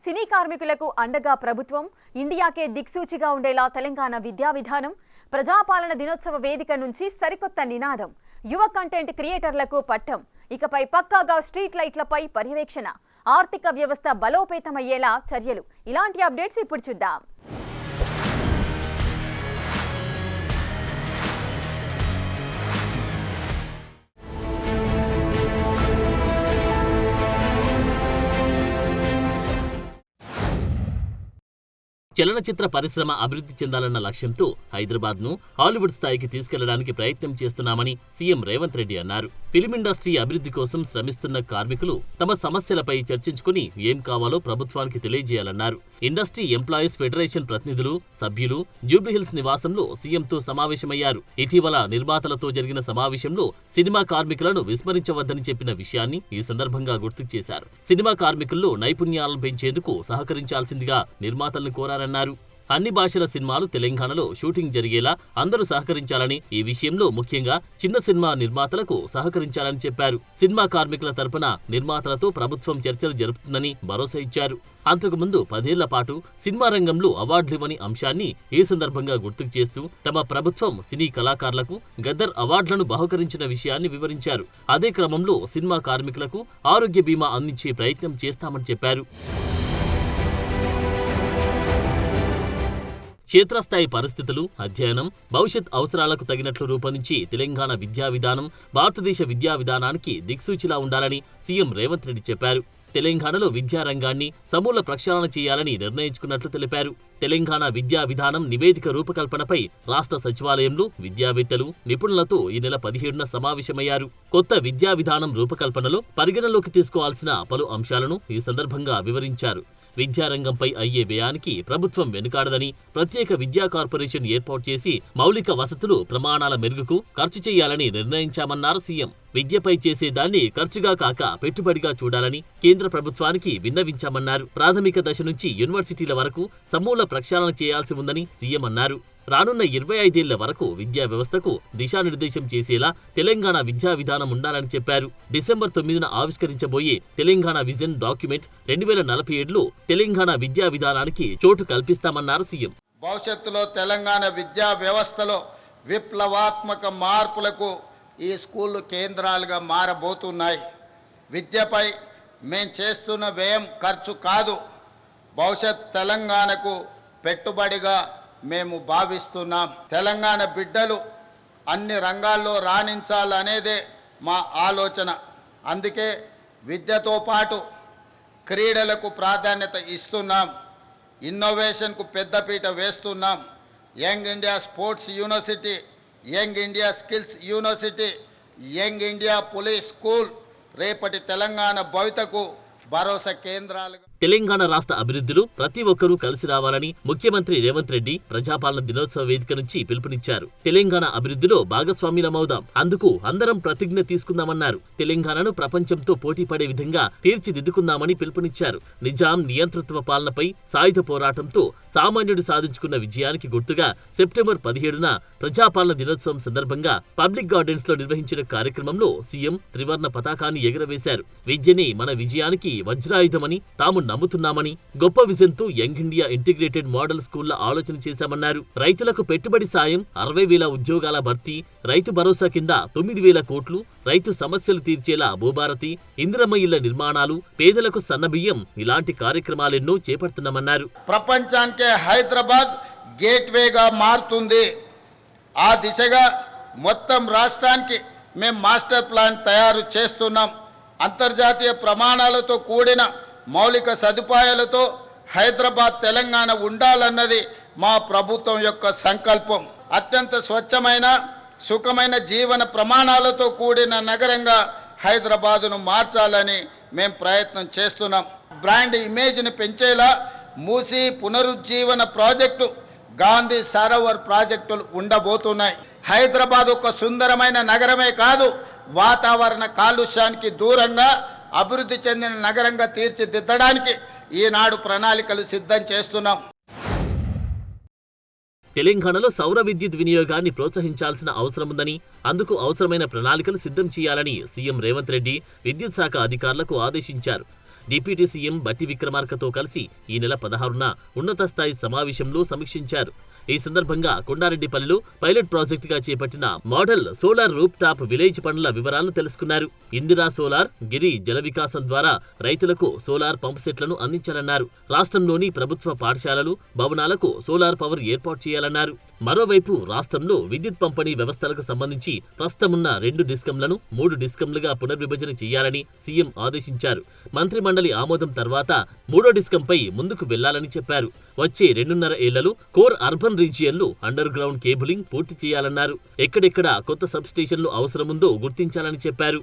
సినీ కార్మికులకు అండగా ప్రభుత్వం, ఇండియాకే దిక్సూచిగా ఉండేలా తెలంగాణ విద్యా విధానం, ప్రజాపాలన దినోత్సవ వేదిక నుంచి సరికొత్త నినాదం, యువ కంటెంట్ క్రియేటర్లకు పట్టం, ఇకపై పక్కాగా స్ట్రీట్ లైట్లపై పర్యవేక్షణ, ఆర్థిక వ్యవస్థ బలోపేతమయ్యేలా చర్యలు. ఇలాంటి అప్డేట్స్ ఇప్పుడు చూద్దాం. చలనచిత్ర పరిశ్రమ అభివృద్ధి చెందాలన్న లక్ష్యంతో హైదరాబాద్ను హాలీవుడ్ స్థాయికి తీసుకెళ్లడానికి ప్రయత్నం చేస్తున్నామని సీఎం రేవంత్ రెడ్డి అన్నారు. ఫిల్మ్ ఇండస్ట్రీ అభివృద్ధి కోసం శ్రమిస్తున్న కార్మికులు తమ సమస్యలపై చర్చించుకుని ఏం కావాలో ప్రభుత్వానికి తెలియజేయాలన్నారు. ఇండస్ట్రీ ఎంప్లాయీస్ ఫెడరేషన్ ప్రతినిధులు, సభ్యులు జూబ్లీహిల్స్ నివాసంలో సీఎంతో సమావేశమయ్యారు. ఇటీవల నిర్మాతలతో జరిగిన సమావేశంలో సినిమా కార్మికులను విస్మరించవద్దని చెప్పిన విషయాన్ని ఈ సందర్భంగా గుర్తు చేశారు. సినిమా కార్మికుల్లో నైపుణ్యాలను పెంచేందుకు సహకరించాల్సిందిగా నిర్మాతలను కోరారు. అన్ని భాషల సినిమాలు తెలంగాణలో షూటింగ్ జరిగేలా అందరూ సహకరించాలని, ఈ విషయంలో ముఖ్యంగా చిన్న సినిమా నిర్మాతలకు సహకరించాలని చెప్పారు. సినిమా కార్మికుల తరపున నిర్మాతలతో ప్రభుత్వం చర్చలు జరుపుతుందని భరోసా ఇచ్చారు. అంతకుముందు 10 ఏళ్ల పాటు సినిమా రంగంలో అవార్డులివ్వని అంశాన్ని ఈ సందర్భంగా గుర్తుకు చేస్తూ తమ ప్రభుత్వం సినీ కళాకారులకు గద్దర్ అవార్డులను బహుకరించిన విషయాన్ని వివరించారు. అదే క్రమంలో సినిమా కార్మికులకు ఆరోగ్య బీమా అందించే ప్రయత్నం చేస్తామని చెప్పారు. క్షేత్రస్థాయి పరిస్థితులు, అధ్యయనం, భవిష్యత్ అవసరాలకు తగినట్లు రూపొందించి తెలంగాణ విద్యా విధానం భారతదేశ విద్యా విధానానికి దిక్సూచిలా ఉండాలని సీఎం రేవంత్ రెడ్డి చెప్పారు. తెలంగాణలో విద్యారంగాన్ని సమూల ప్రక్షాళన చేయాలని నిర్ణయించుకున్నట్లు తెలిపారు. తెలంగాణ విద్యా విధానం నివేదిక రూపకల్పనపై రాష్ట్ర సచివాలయంలో విద్యావేత్తలు, నిపుణులతో ఈ నెల 17న సమావేశమయ్యారు. కొత్త విద్యా విధానం రూపకల్పనలో పరిగణలోకి తీసుకోవాల్సిన పలు అంశాలను ఈ సందర్భంగా వివరించారు. విద్యారంగంపై అయ్యే వ్యయానికి ప్రభుత్వం వెనుకాడదని, ప్రత్యేక విద్యా కార్పొరేషన్ ఏర్పాటు చేసి మౌలిక వసతులు, ప్రమాణాల మెరుగుకు ఖర్చు చేయాలని నిర్ణయించామన్నారు సీఎం. విద్యపై చేసేదాన్ని ఖర్చుగా కాక పెట్టుబడిగా చూడాలని కేంద్ర ప్రభుత్వానికి విన్నవించామన్నారు. ప్రాథమిక దశ నుంచి యూనివర్సిటీల వరకు సమూల ప్రక్షాళన చేయాల్సి ఉందని సీఎం అన్నారు. రానున్న 25 ఏళ్ల వరకు విద్యా వ్యవస్థకు దిశానిర్దేశం చేసేలా తెలంగాణ విద్యా విధానం ఉండాలని చెప్పారు. డిసెంబర్ 9న ఆవిష్కరించబోయే తెలంగాణ విజన్ డాక్యుమెంట్ 2047లో తెలంగాణ విద్యా విధానానికి చోటు కల్పిస్తామన్నారు సీఎం. భవిష్యత్తులో తెలంగాణ విద్యా వ్యవస్థలో విప్లవాత్మక మార్పులకు ఈ స్కూళ్లు కేంద్రాలుగా మారబోతున్నాయి. విద్యపై మేం చేస్తున్న వ్యయం ఖర్చు కాదు, భవిష్యత్ తెలంగాణకు పెట్టుబడిగా మేము భావిస్తున్నాం. తెలంగాణ బిడ్డలు అన్ని రంగాల్లో రాణించాలనేదే మా ఆలోచన. అందుకే విద్యతో పాటు క్రీడలకు ప్రాధాన్యత ఇస్తున్నాం, ఇన్నోవేషన్కు పెద్దపీట వేస్తున్నాం. Young India sports university, young India skills university, young India police school రేపటి తెలంగాణ భవితకు భరోసా కేంద్రాలుగా. తెలంగాణ రాష్ట్ర అభివృద్ధిలో ప్రతి ఒక్కరూ కలిసి రావాలని ముఖ్యమంత్రి రేవంత్ రెడ్డి ప్రజాపాలన దినోత్సవ వేదిక నుంచి పిలుపునిచ్చారు. తెలంగాణ అభివృద్ధిలో భాగస్వామ్యులమవుదాం, అందుకు అందరం ప్రతిజ్ఞ తీసుకుందామన్నారు. తెలంగాణను ప్రపంచంతో పోటీపడే విధంగా తీర్చిదిద్దుకుందామని పిలుపునిచ్చారు. నిజాం నియంతృత్వ పాలనపై సాయుధ పోరాటంతో సామాన్యుడు సాధించుకున్న విజయానికి గుర్తుగా సెప్టెంబర్ 17న ప్రజాపాలన దినోత్సవం సందర్భంగా పబ్లిక్ గార్డెన్స్ లో నిర్వహించిన కార్యక్రమంలో సీఎం త్రివర్ణ పతాకాన్ని ఎగురవేశారు. విద్యనే మన విజయానికి వజ్రాయుధమని తాము నమ్ముతున్నామని, గొప్ప విజన్తో యంగ్ ఇండియా ఇంటిగ్రేటెడ్ మోడల్ స్కూళ్ల ఆలోచన చేశామన్నారు. రైతులకు పెట్టుబడి సాయం, 60,000 ఉద్యోగాల భర్తీ, రైతు భరోసా కింద 9,000 కోట్లు, రైతు సమస్యలు తీర్చేలా భూభారతి, ఇందిరమ్మ ఇళ్ల నిర్మాణాలు, పేదలకు సన్నబియ్యం ఇలాంటి కార్యక్రమాలెన్నో చేపడుతున్నామన్నారు. ప్రపంచానికే హైదరాబాద్ గేట్వేగా మారుతుంది. ఆ దిశగా మొత్తం రాష్ట్రానికి మేము మాస్టర్ ప్లాన్ తయారు చేస్తున్నాం. అంతర్జాతీయ ప్రమాణాలతో కూడిన మౌలిక సదుపాయాలతో హైదరాబాద్ తెలంగాణ ఉండాలన్నది మా ప్రభుత్వం యొక్క సంకల్పం. అత్యంత స్వచ్ఛమైన, సుఖమైన జీవన ప్రమాణాలతో కూడిన నగరంగా హైదరాబాదును మార్చాలని మేము ప్రయత్నం చేస్తున్నాం. బ్రాండ్ ఇమేజ్ని పెంచేలా మూసీ పునరుజ్జీవన ప్రాజెక్టు, గాంధీ సరోవర్ ప్రాజెక్టులు ఉండబోతున్నాయి. హైదరాబాద్ ఒక సుందరమైన నగరమే కాదు, వాతావరణ కాలుష్యానికి దూరంగా అభివృద్ధి చెందిన నగరంగా తీర్చిదిద్దడానికి ఈనాడు ప్రణాళికలు సిద్ధం చేస్తున్నాం. తెలంగాణలో సౌర విద్యుత్ వినియోగాన్ని ప్రోత్సహించాల్సిన అవసరముందని, అందుకు అవసరమైన ప్రణాళికలు సిద్ధం చేయాలని సీఎం రేవంత్ రెడ్డి విద్యుత్ శాఖ అధికారులకు ఆదేశించారు. డిప్యూటీ సీఎం బట్టి విక్రమార్కతో కలిసి ఈ నెల 16న ఉన్నత స్థాయి సమావేశంలో సమీక్షించారు. ఈ సందర్భంగా కొండారెడ్డిపల్లిలో పైలట్ ప్రాజెక్టుగా చేపట్టిన model solar roof top village పనుల వివరాలను తెలుసుకున్నారు. ఇందిరా సోలార్, గిరి జల వికాసం ద్వారా రైతులకు సోలార్ పంప్ సెట్లను అందించాలన్నారు. రాష్ట్రంలోని ప్రభుత్వ పాఠశాలలు, భవనాలకు సోలార్ పవర్ ఏర్పాటు చేయాలన్నారు. మరోవైపు రాష్ట్రంలో విద్యుత్ పంపిణీ వ్యవస్థలకు సంబంధించి ప్రస్తుతమున్న 2 డిస్కంలను 3 డిస్కంలుగా పునర్విభజన చేయాలని సీఎం ఆదేశించారు. మంత్రిమండలి ఆమోదం తర్వాత 3వ డిస్కంపై ముందుకు వెళ్లాలని చెప్పారు. వచ్చే 2.5 ఏళ్లలో కోర్ అర్బన్ రీజియన్లో అండర్ గ్రౌండ్ కేబులింగ్ పూర్తి చేయాలన్నారు. ఎక్కడెక్కడ కొత్త సబ్ స్టేషన్లు అవసరముందో గుర్తించాలని చెప్పారు.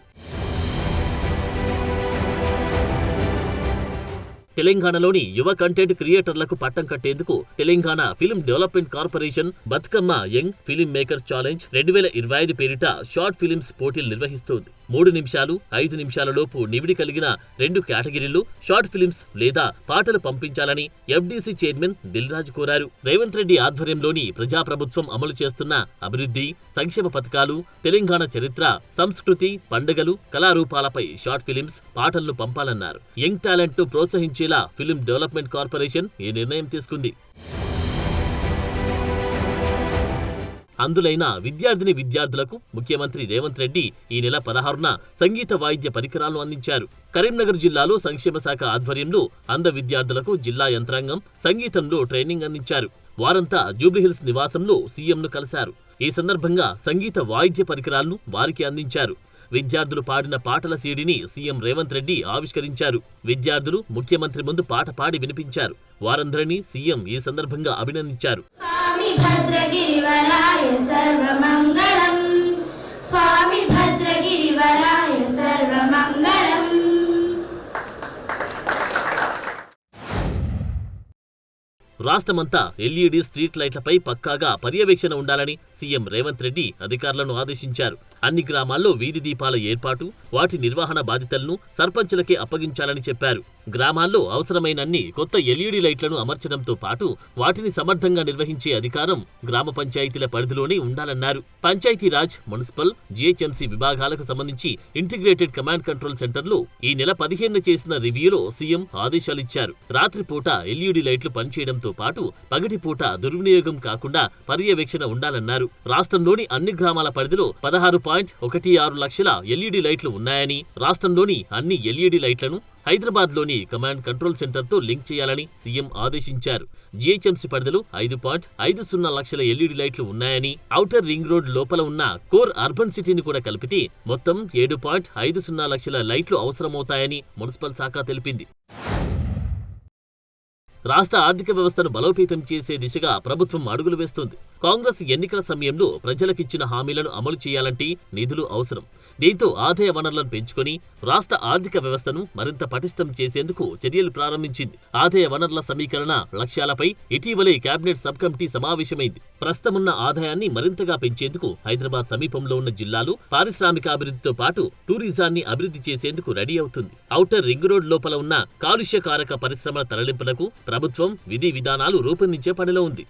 తెలంగాణలోని యువ కంటెంట్ క్రియేటర్లకు పట్టం కట్టేందుకు Telangana film development corporation Bathukamma young film maker challenge 2025 పేరిట షార్ట్ ఫిలిమ్స్ పోటీలు నిర్వహిస్తోంది. 3 నిమిషాలు, 5 నిమిషాల లోపు నివిడి కలిగిన 2 కేటగిరీల్లో షార్ట్ ఫిలిమ్స్ లేదా పాటలు పంపించాలని ఎఫ్డీసీ చైర్మన్ దిల్రాజు కోరారు. రేవంత్ రెడ్డి ఆధ్వర్యంలోని ప్రజాప్రభుత్వం అమలు చేస్తున్న అభివృద్ధి, సంక్షేమ పథకాలు, తెలంగాణ చరిత్ర, సంస్కృతి, పండుగలు, కళారూపాలపై షార్ట్ ఫిలిమ్స్, పాటలను పంపాలన్నారు. యంగ్ టాలెంట్ ను ప్రోత్సహించేలా ఫిలిం డెవలప్మెంట్ కార్పొరేషన్ ఈ నిర్ణయం తీసుకుంది. అందులైన విద్యార్థులకు ముఖ్యమంత్రి రేవంత్ రెడ్డి ఈ నెల 16న సంగీత వాయిద్య పరికరాలను అందించారు. కరీంనగర్ జిల్లాలో సంక్షేమ శాఖ ఆధ్వర్యంలో అంధ విద్యార్థులకు జిల్లా యంత్రాంగం సంగీతంలో ట్రైనింగ్ అందించారు. వారంతా జూబ్లీహిల్స్ నివాసంలో సీఎంను కలిశారు. ఈ సందర్భంగా సంగీత వాయిద్య పరికరాలను వారికి అందించారు. విద్యార్థులు పాడిన పాటల సీడీని సీఎం రేవంత్ రెడ్డి ఆవిష్కరించారు. విద్యార్థులు ముఖ్యమంత్రి ముందు పాట పాడి వినిపించారు. వారందరినీ సీఎం ఈ సందర్భంగా అభినందించారు. స్వామి భద్రగిరివరాయ సర్వమంగళం, స్వామి భద్రగిరివరాయ సర్వమంగళం. రాష్ట్రమంతా ఎల్ఈడీ స్ట్రీట్ లైట్లపై పక్కాగా పర్యవేక్షణ ఉండాలని సీఎం రేవంత్ రెడ్డి అధికారులను ఆదేశించారు. అన్ని గ్రామాల్లో వీధి దీపాల ఏర్పాటు, వాటి నిర్వహణ బాధ్యతలను సర్పంచులకే అప్పగించాలని చెప్పారు. గ్రామాల్లో అవసరమైనన్ని కొత్త ఎల్ఈడీ లైట్లను అమర్చడంతో పాటు వాటిని సమర్థంగా నిర్వహించే అధికారం గ్రామ పంచాయతీల పరిధిలోనే ఉండాలన్నారు. పంచాయతీరాజ్, మున్సిపల్, జీహెచ్ఎంసీ విభాగాలకు సంబంధించి ఇంటిగ్రేటెడ్ కమాండ్ కంట్రోల్ సెంటర్లో ఈ నెల 15న చేసిన రివ్యూలో సీఎం ఆదేశాలిచ్చారు. రాత్రిపూట ఎల్ఈడీ లైట్లు పనిచేయడంతో పాటు పగటిపూట దుర్వినియోగం కాకుండా పర్యవేక్షణ ఉండాలన్నారు. రాష్ట్రంలోని అన్ని గ్రామాల పరిధిలో 16.16 లక్షల ఎల్ఈడీ లైట్లు ఉన్నాయని, రాష్ట్రంలోని అన్ని ఎల్ఈడీ లైట్లను హైదరాబాద్లోని కమాండ్ కంట్రోల్ సెంటర్తో లింక్ చేయాలని సీఎం ఆదేశించారు. జీహెచ్ఎంసీ పరిధిలో 5.50 లక్షల ఎల్ఈడీ లైట్లు ఉన్నాయని, ఔటర్ రింగ్ రోడ్ లోపల ఉన్న కోర్ అర్బన్ సిటీని కూడా కలిపితే మొత్తం 7.50 లక్షల లైట్లు అవసరమవుతాయని మున్సిపల్ శాఖ తెలిపింది. రాష్ట్ర ఆర్థిక వ్యవస్థను బలోపేతం చేసే దిశగా ప్రభుత్వం అడుగులు వేస్తోంది. కాంగ్రెస్ ఎన్నికల సమయంలో ప్రజలకిచ్చిన హామీలను అమలు చేయాలంటే నిధులు అవసరం. దీంతో ఆదాయ వనరులను పెంచుకొని రాష్ట్ర ఆర్థిక వ్యవస్థను మరింత పటిష్టం చేసేందుకు చర్యలు ప్రారంభించింది. ఆదాయ వనరుల సమీకరణ లక్ష్యాలపై ఇటీవలే కేబినెట్ సబ్ కమిటీ సమావేశమైంది. ప్రస్తుతమున్న ఆదాయాన్ని మరింతగా పెంచేందుకు హైదరాబాద్ సమీపంలో ఉన్న జిల్లాలు పారిశ్రామికాభివృద్ధితో పాటు టూరిజాన్ని అభివృద్ధి చేసేందుకు రెడీ అవుతుంది. ఔటర్ రింగ్ రోడ్ లోపల ఉన్న కాలుష్యకారక పరిశ్రమల తరలింపునకు ప్రభుత్వం విధి విధానాలు రూపొందించే పనిలో ఉంది.